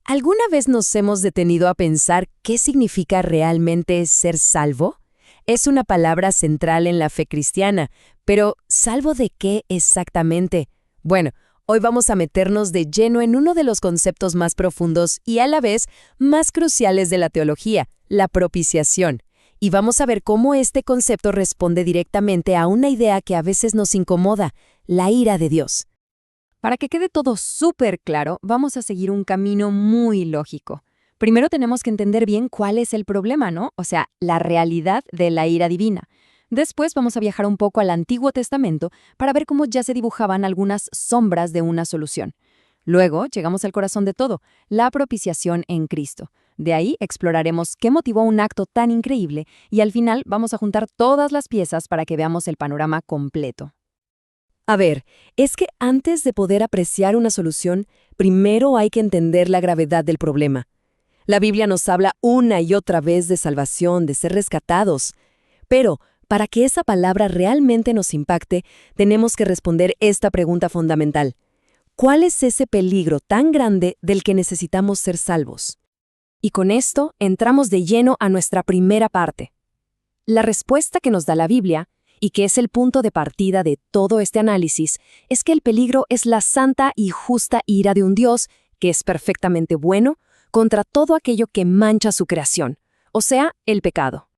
¿Alguna vez nos hemos detenido a pensar qué significa realmente ser salvo? Es una palabra central en la fe cristiana, pero ¿salvo de qué exactamente? Bueno, hoy vamos a meternos de lleno en uno de los conceptos más profundos y a la vez más cruciales de la teología, la propiciación. Y vamos a ver cómo este concepto responde directamente a una idea que a veces nos incomoda, la ira de Dios. Para que quede todo súper claro, vamos a seguir un camino muy lógico. Primero tenemos que entender bien cuál es el problema, ¿no? O sea, la realidad de la ira divina. Después vamos a viajar un poco al Antiguo Testamento para ver cómo ya se dibujaban algunas sombras de una solución. Luego llegamos al corazón de todo, la propiciación en Cristo. De ahí exploraremos qué motivó un acto tan increíble y al final vamos a juntar todas las piezas para que veamos el panorama completo. A ver, es que antes de poder apreciar una solución, primero hay que entender la gravedad del problema. La Biblia nos habla una y otra vez de salvación, de ser rescatados. Pero, para que esa palabra realmente nos impacte, tenemos que responder esta pregunta fundamental. ¿Cuál es ese peligro tan grande del que necesitamos ser salvos? Y con esto entramos de lleno a nuestra primera parte. La respuesta que nos da la Biblia, y que es el punto de partida de todo este análisis, es que el peligro es la santa y justa ira de un Dios que es perfectamente bueno contra todo aquello que mancha su creación, o sea, el pecado.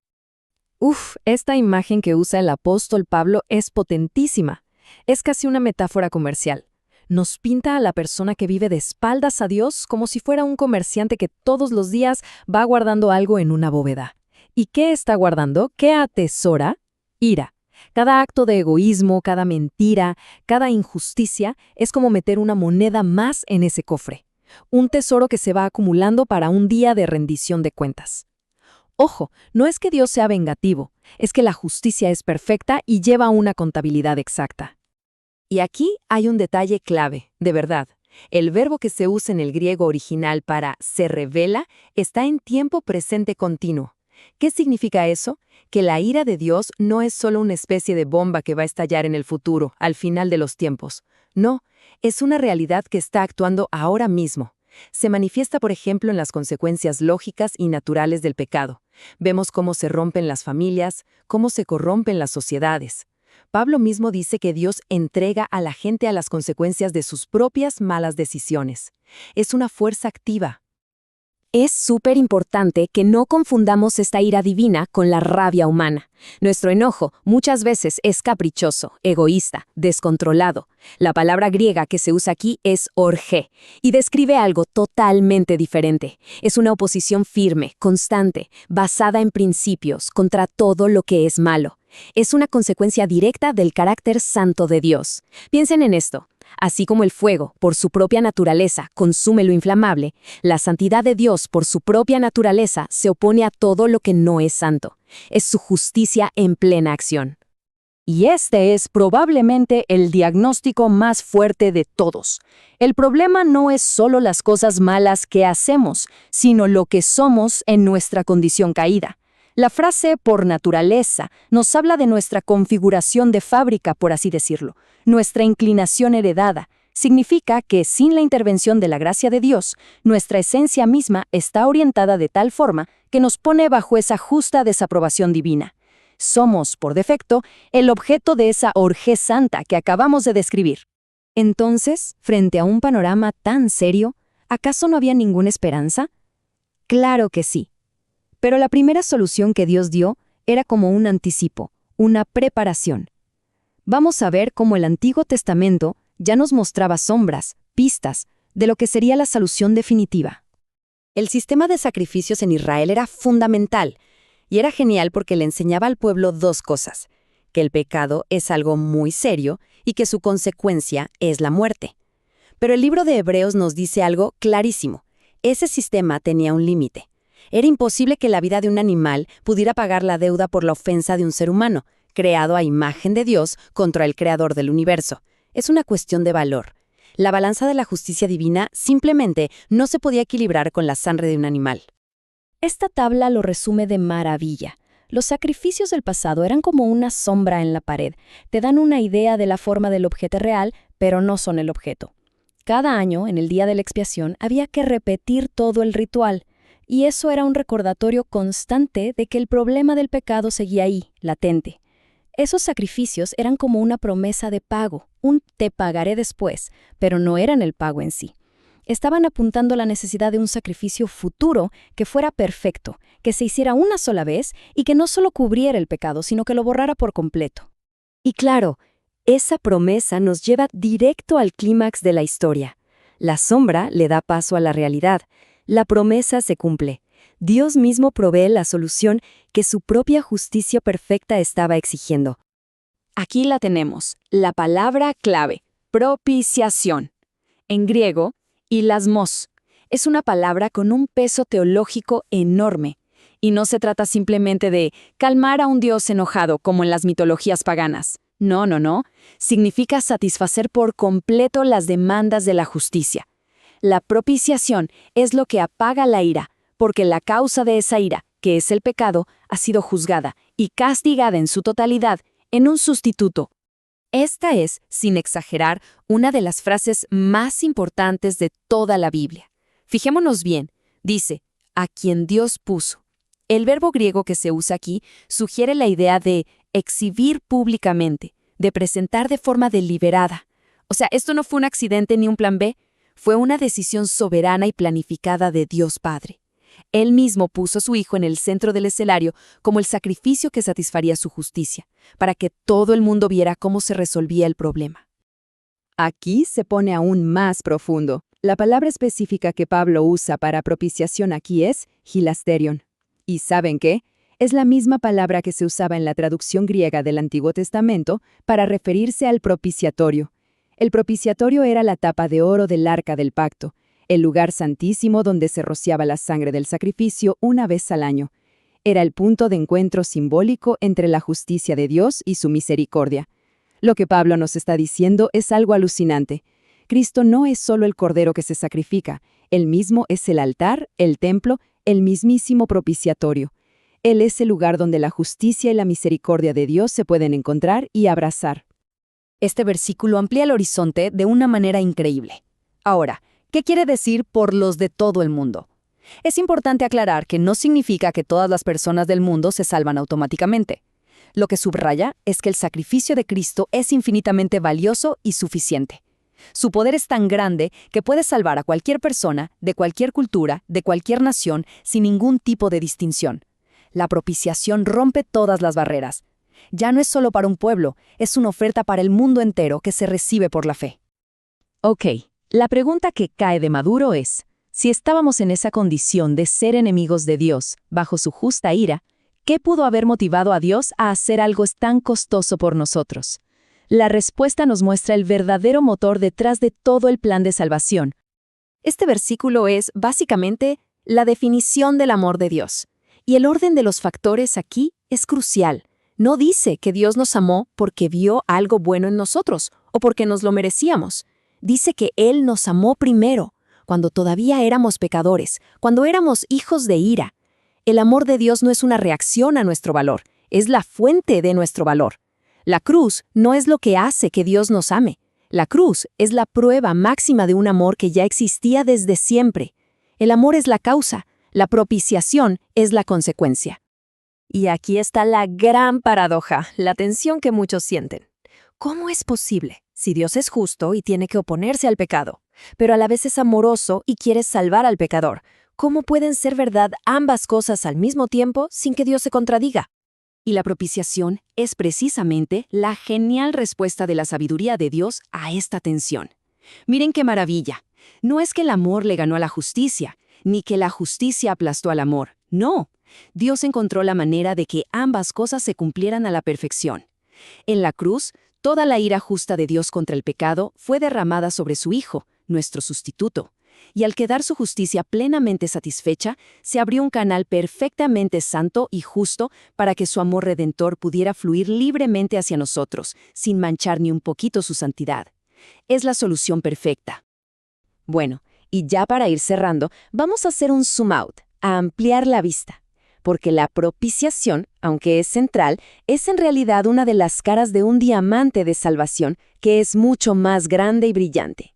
Esta imagen que usa el apóstol Pablo es potentísima. Es casi una metáfora comercial. Nos pinta a la persona que vive de espaldas a Dios como si fuera un comerciante que todos los días va guardando algo en una bóveda. ¿Y qué está guardando? ¿Qué atesora? Ira. Cada acto de egoísmo, cada mentira, cada injusticia es como meter una moneda más en ese cofre. Un tesoro que se va acumulando para un día de rendición de cuentas. Ojo, no es que Dios sea vengativo, es que la justicia es perfecta y lleva una contabilidad exacta. Y aquí hay un detalle clave, de verdad. El verbo que se usa en el griego original para se revela está en tiempo presente continuo. ¿Qué significa eso? Que la ira de Dios no es solo una especie de bomba que va a estallar en el futuro, al final de los tiempos. No, es una realidad que está actuando ahora mismo. Se manifiesta, por ejemplo, en las consecuencias lógicas y naturales del pecado. Vemos cómo se rompen las familias, cómo se corrompen las sociedades. Pablo mismo dice que Dios entrega a la gente a las consecuencias de sus propias malas decisiones. Es una fuerza activa. Es súper importante que no confundamos esta ira divina con la rabia humana. Nuestro enojo muchas veces es caprichoso, egoísta, descontrolado. La palabra griega que se usa aquí es orgé y describe algo totalmente diferente. Es una oposición firme, constante, basada en principios contra todo lo que es malo. Es una consecuencia directa del carácter santo de Dios. Piensen en esto. Así como el fuego, por su propia naturaleza, consume lo inflamable, la santidad de Dios, por su propia naturaleza, se opone a todo lo que no es santo. Es su justicia en plena acción. Y este es probablemente el diagnóstico más fuerte de todos. El problema no es solo las cosas malas que hacemos, sino lo que somos en nuestra condición caída. La frase por naturaleza nos habla de nuestra configuración de fábrica, por así decirlo, nuestra inclinación heredada. Significa que sin la intervención de la gracia de Dios, nuestra esencia misma está orientada de tal forma que nos pone bajo esa justa desaprobación divina. Somos, por defecto, el objeto de esa orgía santa que acabamos de describir. Entonces, frente a un panorama tan serio, ¿acaso no había ninguna esperanza? Claro que sí. Pero la primera solución que Dios dio era como un anticipo, una preparación. Vamos a ver cómo el Antiguo Testamento ya nos mostraba sombras, pistas, de lo que sería la solución definitiva. El sistema de sacrificios en Israel era fundamental, y era genial porque le enseñaba al pueblo dos cosas: que el pecado es algo muy serio y que su consecuencia es la muerte. Pero el libro de Hebreos nos dice algo clarísimo. Ese sistema tenía un límite. Era imposible que la vida de un animal pudiera pagar la deuda por la ofensa de un ser humano, creado a imagen de Dios contra el creador del universo. Es una cuestión de valor. La balanza de la justicia divina simplemente no se podía equilibrar con la sangre de un animal. Esta tabla lo resume de maravilla. Los sacrificios del pasado eran como una sombra en la pared. Te dan una idea de la forma del objeto real, pero no son el objeto. Cada año, en el día de la expiación, había que repetir todo el ritual, y eso era un recordatorio constante de que el problema del pecado seguía ahí, latente. Esos sacrificios eran como una promesa de pago, un te pagaré después, pero no eran el pago en sí. Estaban apuntando a la necesidad de un sacrificio futuro que fuera perfecto, que se hiciera una sola vez y que no solo cubriera el pecado, sino que lo borrara por completo. Y claro, esa promesa nos lleva directo al clímax de la historia. La sombra le da paso a la realidad. La promesa se cumple. Dios mismo provee la solución que su propia justicia perfecta estaba exigiendo. Aquí la tenemos, la palabra clave, propiciación. En griego, hilasmos. Es una palabra con un peso teológico enorme. Y no se trata simplemente de calmar a un dios enojado como en las mitologías paganas. No. Significa satisfacer por completo las demandas de la justicia. La propiciación es lo que apaga la ira, porque la causa de esa ira, que es el pecado, ha sido juzgada y castigada en su totalidad en un sustituto. Esta es, sin exagerar, una de las frases más importantes de toda la Biblia. Fijémonos bien, dice, a quien Dios puso. El verbo griego que se usa aquí sugiere la idea de exhibir públicamente, de presentar de forma deliberada. O sea, esto no fue un accidente ni un plan B, fue una decisión soberana y planificada de Dios Padre. Él mismo puso a su Hijo en el centro del escenario como el sacrificio que satisfaría su justicia, para que todo el mundo viera cómo se resolvía el problema. Aquí se pone aún más profundo. La palabra específica que Pablo usa para propiciación aquí es hilasterion. ¿Y saben qué? Es la misma palabra que se usaba en la traducción griega del Antiguo Testamento para referirse al propiciatorio. El propiciatorio era la tapa de oro del Arca del Pacto, el lugar santísimo donde se rociaba la sangre del sacrificio una vez al año. Era el punto de encuentro simbólico entre la justicia de Dios y su misericordia. Lo que Pablo nos está diciendo es algo alucinante. Cristo no es solo el cordero que se sacrifica, él mismo es el altar, el templo, el mismísimo propiciatorio. Él es el lugar donde la justicia y la misericordia de Dios se pueden encontrar y abrazar. Este versículo amplía el horizonte de una manera increíble. Ahora, ¿qué quiere decir por los de todo el mundo? Es importante aclarar que no significa que todas las personas del mundo se salvan automáticamente. Lo que subraya es que el sacrificio de Cristo es infinitamente valioso y suficiente. Su poder es tan grande que puede salvar a cualquier persona, de cualquier cultura, de cualquier nación, sin ningún tipo de distinción. La propiciación rompe todas las barreras. Ya no es solo para un pueblo, es una oferta para el mundo entero que se recibe por la fe. Ok, la pregunta que cae de maduro es, si estábamos en esa condición de ser enemigos de Dios, bajo su justa ira, ¿qué pudo haber motivado a Dios a hacer algo tan costoso por nosotros? La respuesta nos muestra el verdadero motor detrás de todo el plan de salvación. Este versículo es, básicamente, la definición del amor de Dios. Y el orden de los factores aquí es crucial. No dice que Dios nos amó porque vio algo bueno en nosotros o porque nos lo merecíamos. Dice que Él nos amó primero, cuando todavía éramos pecadores, cuando éramos hijos de ira. El amor de Dios no es una reacción a nuestro valor, es la fuente de nuestro valor. La cruz no es lo que hace que Dios nos ame. La cruz es la prueba máxima de un amor que ya existía desde siempre. El amor es la causa, la propiciación es la consecuencia. Y aquí está la gran paradoja, la tensión que muchos sienten. ¿Cómo es posible, si Dios es justo y tiene que oponerse al pecado, pero a la vez es amoroso y quiere salvar al pecador? ¿Cómo pueden ser verdad ambas cosas al mismo tiempo sin que Dios se contradiga? Y la propiciación es precisamente la genial respuesta de la sabiduría de Dios a esta tensión. Miren qué maravilla. No es que el amor le ganó a la justicia, ni que la justicia aplastó al amor. No. Dios encontró la manera de que ambas cosas se cumplieran a la perfección. En la cruz, toda la ira justa de Dios contra el pecado fue derramada sobre su Hijo, nuestro sustituto. Y al quedar su justicia plenamente satisfecha, se abrió un canal perfectamente santo y justo para que su amor redentor pudiera fluir libremente hacia nosotros, sin manchar ni un poquito su santidad. Es la solución perfecta. Bueno, y ya para ir cerrando, vamos a hacer un zoom out, a ampliar la vista. Porque la propiciación, aunque es central, es en realidad una de las caras de un diamante de salvación que es mucho más grande y brillante.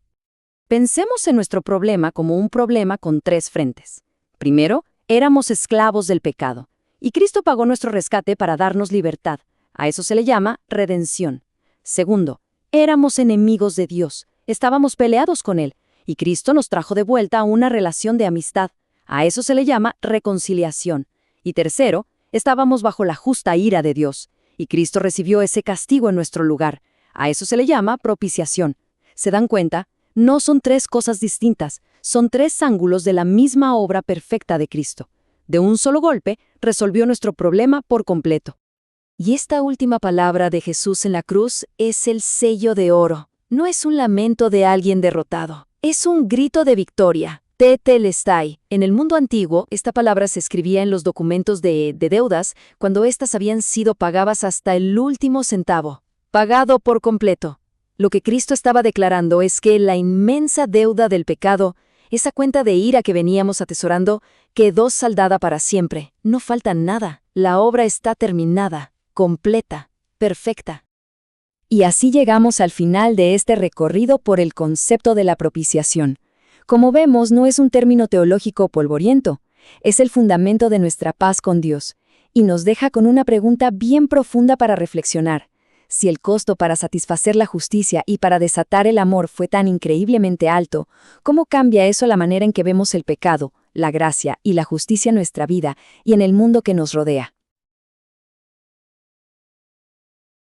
Pensemos en nuestro problema como un problema con 3 frentes. Primero, éramos esclavos del pecado, y Cristo pagó nuestro rescate para darnos libertad. A eso se le llama redención. Segundo, éramos enemigos de Dios, estábamos peleados con Él, y Cristo nos trajo de vuelta a una relación de amistad. A eso se le llama reconciliación. Y tercero, estábamos bajo la justa ira de Dios, y Cristo recibió ese castigo en nuestro lugar. A eso se le llama propiciación. ¿Se dan cuenta? No son 3 cosas distintas, son 3 ángulos de la misma obra perfecta de Cristo. De un solo golpe, resolvió nuestro problema por completo. Y esta última palabra de Jesús en la cruz es el sello de oro. No es un lamento de alguien derrotado, es un grito de victoria. Tetelestai. En el mundo antiguo, esta palabra se escribía en los documentos de deudas cuando éstas habían sido pagadas hasta el último centavo. Pagado por completo. Lo que Cristo estaba declarando es que la inmensa deuda del pecado, esa cuenta de ira que veníamos atesorando, quedó saldada para siempre. No falta nada. La obra está terminada, completa, perfecta. Y así llegamos al final de este recorrido por el concepto de la propiciación. Como vemos, no es un término teológico polvoriento, es el fundamento de nuestra paz con Dios, y nos deja con una pregunta bien profunda para reflexionar. Si el costo para satisfacer la justicia y para desatar el amor fue tan increíblemente alto, ¿cómo cambia eso la manera en que vemos el pecado, la gracia y la justicia en nuestra vida y en el mundo que nos rodea?